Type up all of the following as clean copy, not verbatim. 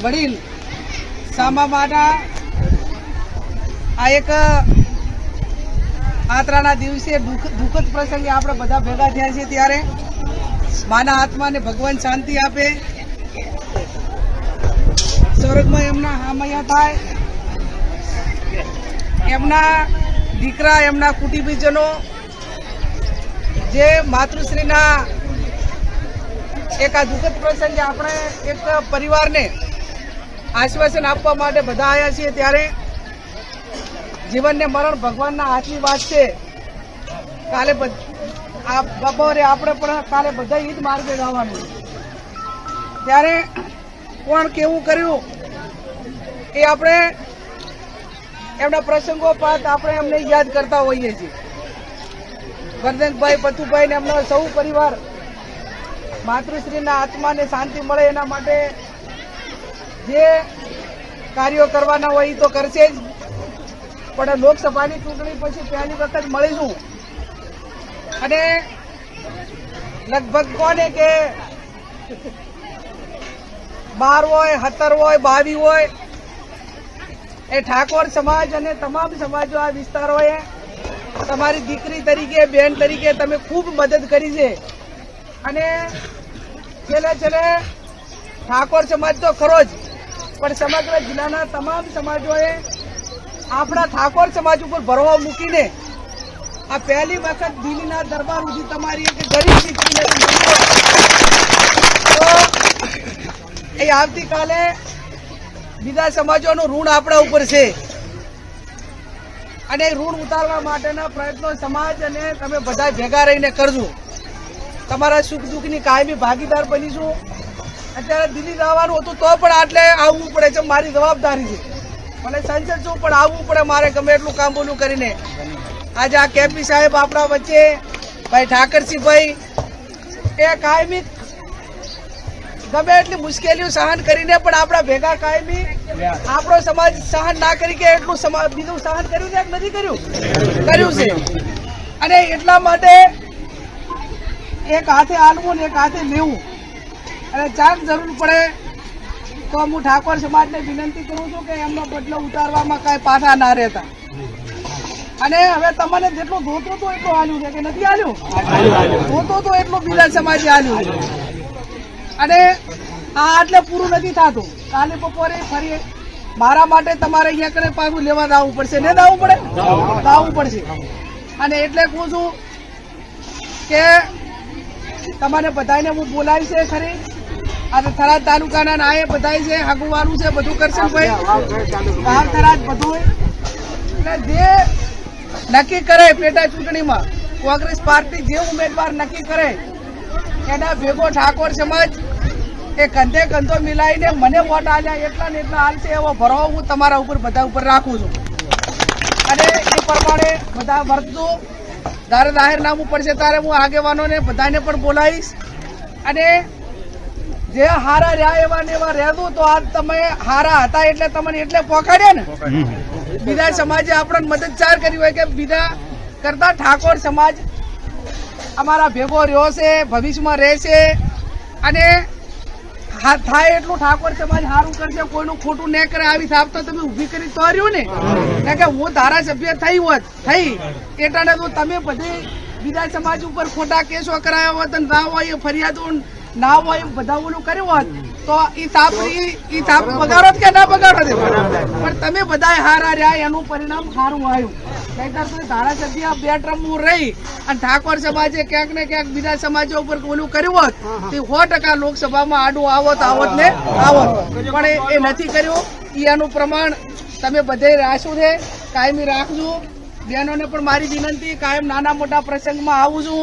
વડીલ સામામાના આ એક આતરાના દિવસે દુઃખદ પ્રસંગે આપણે બધા ભેગા થયા છીએ ત્યારે માના આત્માને ભગવાન શાંતિ આપે, સ્વર્ગમાં એમના હામૈયા થાય, એમના દીકરા એમના કુટુંબીજનો જે માતૃશ્રીના એક આ દુઃખદ પ્રસંગે આપણે એક પરિવારને આશ્વાસન આપવા માટે બધા આવ્યા છીએ ત્યારે જીવન ને મરણ ભગવાનના હાથની વાત છે. કાલે આ બપોરે આપણે પણ કાલે બધા ઈ જ માર્ગે જવાનું ત્યારે કોણ કેવું કર્યું એ આપણે એમના પ્રસંગોપાત આપણે એમને યાદ કરતા હોઈએ છીએ. વર્ધનભાઈ પતુભાઈ ને એમનો સૌ પરિવાર માતૃશ્રીના આત્માને શાંતિ મળે એના માટે જે કાર્યો કરવાના હોય એ તો કરશે જ, પણ લોકસભાની ચૂંટણી પછી પહેલી વખત મળીશું અને લગભગ કોને કે 12 હોય 17 હોય 22 હોય એ ઠાકોર સમાજ અને તમામ સમાજો આ વિસ્તારોએ તમારી દીકરી તરીકે બહેન તરીકે તમે ખૂબ મદદ કરી છે અને છેલ્લે ઠાકોર સમાજ તો ખરો જ પણ સમગ્ર જિલ્લાના તમામ સમાજોએ આપણા ઠાકોર સમાજ ઉપર ભરવો મૂકીને આ પહેલી વખત દિલ્હીના દરબાર સુધી તમારી એક ગરીબ દીકરીને તો એ આવતીકાલે બીજા સમાજોનું ઋણ આપણા ઉપર છે અને ઋણ ઉતારવા માટેના પ્રયત્નો સમાજ અને તમે બધા ભેગા રહીને કરજો. તમારા સુખ દુઃખની કાયમી ભાગીદાર બનીશું. અત્યારે દિલ્હી જવાનું હતું તો પણ આટલે આવવું પડે છે, મારી જવાબદારી છે. મને સંસદ છું પણ આવવું પડે મારે ગમે એટલું કામ બોલું કરીને. આજે આ કેપી સાહેબ આપણા વચ્ચે ભાઈ ઠાકરસિંહભાઈ એ કાયમી ગમે એટલી મુશ્કેલીઓ સહન કરીને પણ આપણા ભેગા કાયમી આપણો સમાજ સહન ના કરી કે એટલું બીજું સહન કર્યું છે કે નથી કર્યું છે. અને એટલા માટે એક હાથે આલવું ને એક હાથે લેવું અને ચાક જરૂર પડે તો હું ઠાકોર સમાજને વિનંતી કરું છું કે એમનો બદલો ઉતારવામાં કાંઈ પાછા ના રહેતા. અને હવે તમને જેટલું જોતું હતું એટલું આલ્યું છે કે નથી આલ્યું? જોતું હતું એટલું બીજા સમાજે આલ્યું છે અને આ એટલે પૂરું નથી થતું. કાલે બપોરે ફરી મારા માટે તમારે અહીંયા કને પાછું લેવા દાવું પડશે ને દાવું પડશે. અને એટલે કહું છું કે તમારે બધાને હું બોલાવી છે ખરી આ થરાદ તાલુકાના નાયે બધાય છે, આગુવાનું છે, બધું કરશે ભાઈ ગામ થરાદ બધું. એટલે જે નક્કી કરે પેટા ચૂંટણીમાં કોંગ્રેસ પાર્ટી જે ઉમેદવાર નક્કી કરે એના ભેગો ઠાકોર સમાજ એ કંધે કંધો મિલાઈને મને વોટ આલ્યા એટલા ને એટલા હાલશે એવો ભરવો હું તમારા ઉપર બધા ઉપર રાખું છું અને એ પ્રમાણે બધા વર્તજો. તારે જાહેરનામું પડશે ત્યારે હું આગેવાનોને બધાને પણ બોલાવીશ અને જે હારા રહ્યા એવા ને એવા રહેતું તો આજ તમે હારા હતા એટલે તમને એટલે પોકાડ્યા ને. બીજા સમાજે આપણને મદદચાર કરી હોય કે બીજા કરતા ઠાકોર સમાજ અમારા ભેગો રહ્યો છે, ભવિષ્યમાં રહેશે અને થાય એટલું ઠાકોર સમાજ સારું કરશે, કોઈનું ખોટું ન કરે. આવી થાપ તો તમે ઉભી કરી તો રહ્યું ને કે હું ધારાસભ્ય થઈ એટલે તો તમે બધી બીજા સમાજ ઉપર ખોટા કેસો કરાયા હોત અને ના હોય ફરિયાદો ના હોય બધા ઓલું કર્યું હોત તો ઈ થાપ બગાડો કે ના બગાડો પણ તમે બધા હારા રહ્યા એનું પરિણામ સારું આવ્યું. નહીતર તો ધારાસભ્ય 2 ટર્મ રહી અને ઠાકોર સમાજે ક્યાંક ને ક્યાંક બીજા સમાજો ઉપર ઓલું કર્યું હોત તો 100% લોકસભામાં આડું આવત પણ એ નથી કર્યું. એનું પ્રમાણ તમે બધે રાખ્યું છે, કાયમી રાખજો. બહેનોને પણ મારી વિનંતી, કાયમ નાના મોટા પ્રસંગમાં આવું છું.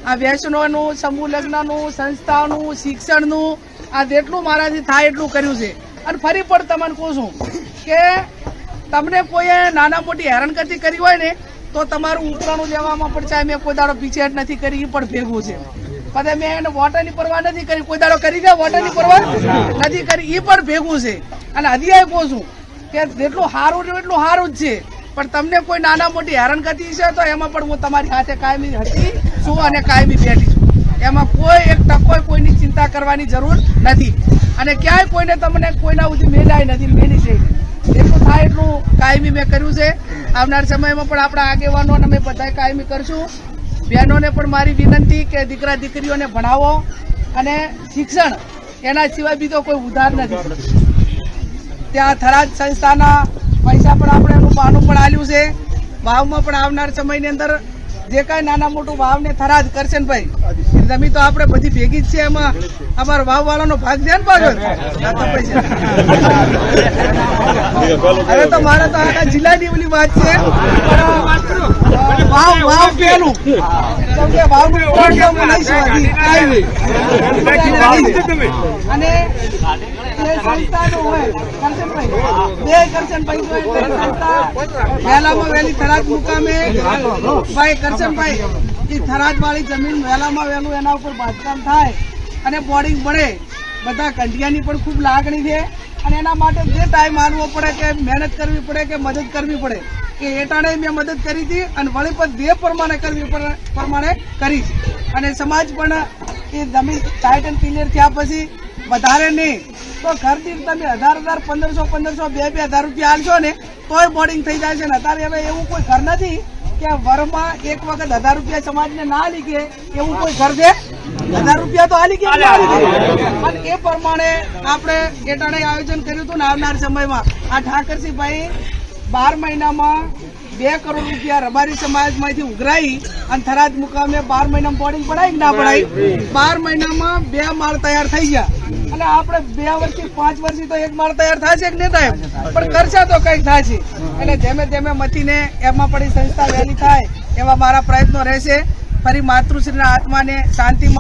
આ વ્યસનોનું, સમૂહ લગ્નનું, સંસ્થાનું, શિક્ષણનું આ જેટલું મારાથી થાય એટલું કર્યું છે. અને ફરી પણ તમને કહું છું કે તમને કોઈએ નાના મોટી હેરાનગતિ કરી હોય ને તો તમારું ઉપરાણું લેવામાં પડશે. મેં કોઈ દાડો પીછેહટ નથી કરી, એ પણ ભેગું છે. પછી મેં એને વોટરની પરવા નથી કરી, કોઈ દાડો કરી દે વોટરની પરવા નથી કરી, એ પણ ભેગું છે. અને હજી કહું છું કે જેટલું સારું રહ્યું એટલું સારું જ છે. પણ તમને કોઈ નાના મોટી હેરાનગતિ છે તો એમાં પણ હું તમારી સાથે કાયમી હતી છું અને કાયમી બેઠી છું. એમાં કોઈ એક ટકો કોઈની ચિંતા કરવાની જરૂર નથી અને ક્યાંય કોઈને તમને કોઈના સુધી મેલાય નથી મેલી છે એટલું થાય એટલું કાયમી મેં કર્યું છે આવનાર સમયમાં પણ આપણા આગેવાનો અમે બધા કાયમી કરશું બહેનોને પણ મારી વિનંતી કે દીકરા દીકરીઓને ભણાવો અને શિક્ષણ એના સિવાય બીજો કોઈ ઉધાર નથી ત્યાં થરાદ સંસ્થાના પૈસા પણ આપણે એનું પાનું પણ આલ્યું છે વાવમાં પણ આવનાર સમયની અંદર જે કાંઈ નાના મોટું વાવને થરાદ કરશે ને ભાઈ જમીન તો આપણે બધી ભેગી જ છે એમાં અમારા વાવ વાળાનો ભાગ ધ્યાન પાડો હવે તો મારે તો આખા જિલ્લાની ઓલી વાત છે વાવ વાવ પેલું વાવનું અને સંસ્થાનો હોય કરશનભાઈ બે કરશનભાઈ વહેલામાં વહેલી થરાદ મુકામે ભાઈ કરશનભાઈ એ થરાદ વાળી જમીન વહેલામાં વહેલું એના ઉપર બાંધકામ થાય અને બોર્ડિંગ મળે બધા કંઢિયાની પણ ખૂબ લાગણી છે અને એના માટે જે ટાઈમ આલવો પડે કે મહેનત કરવી પડે કે મદદ કરવી પડે કે એ ટાણે મેં મદદ કરી હતી અને વળી પણ જે પ્રમાણે કરવી પ્રમાણે કરી અને સમાજ પણ એ જમીન ટાઈટ એન્ડ ક્લિયર થયા પછી વધારે નહીં તો ઘર દીઠ તમે 1000 1500 2,000 રૂપિયા આલશો ને તોય બોર્ડિંગ થઈ જાય છે ને અત્યારે હવે એવું કોઈ ઘર નથી કે વરમાં એક વખત 1000 રૂપિયા સમાજને ના આલી કે એવું કોઈ ઘર છે 1000 રૂપિયા તો આલી કે અને એ પ્રમાણે આપણે એ ટાણે આયોજન કર્યું હતું ને આવનાર સમયમાં આ ઠાકરસિંહભાઈ 12 મહિનામાં 2 કરોડ રૂપિયા રબારી સમાજમાંથી ઉઘરાઈ અને થરાદ મુકામે 12 મહિનામાં બોર્ડિંગ પડાય ના પડાય 12 મહિનામાં 2 માળ તૈયાર થઈ ગયા અને આપણે 2 વર્ષથી 5 વર્ષથી તો 1 માળ તૈયાર થશે કે નહીં થાય પણ ખર્ચા તો કંઈક થશે એટલે ધીમે ધીમે મથીને એમાં પડી સંસ્થા વહેલી થાય એવા મારા પ્રયત્નો રહેશે ફરી માતૃશ્રીના આત્માને શાંતિ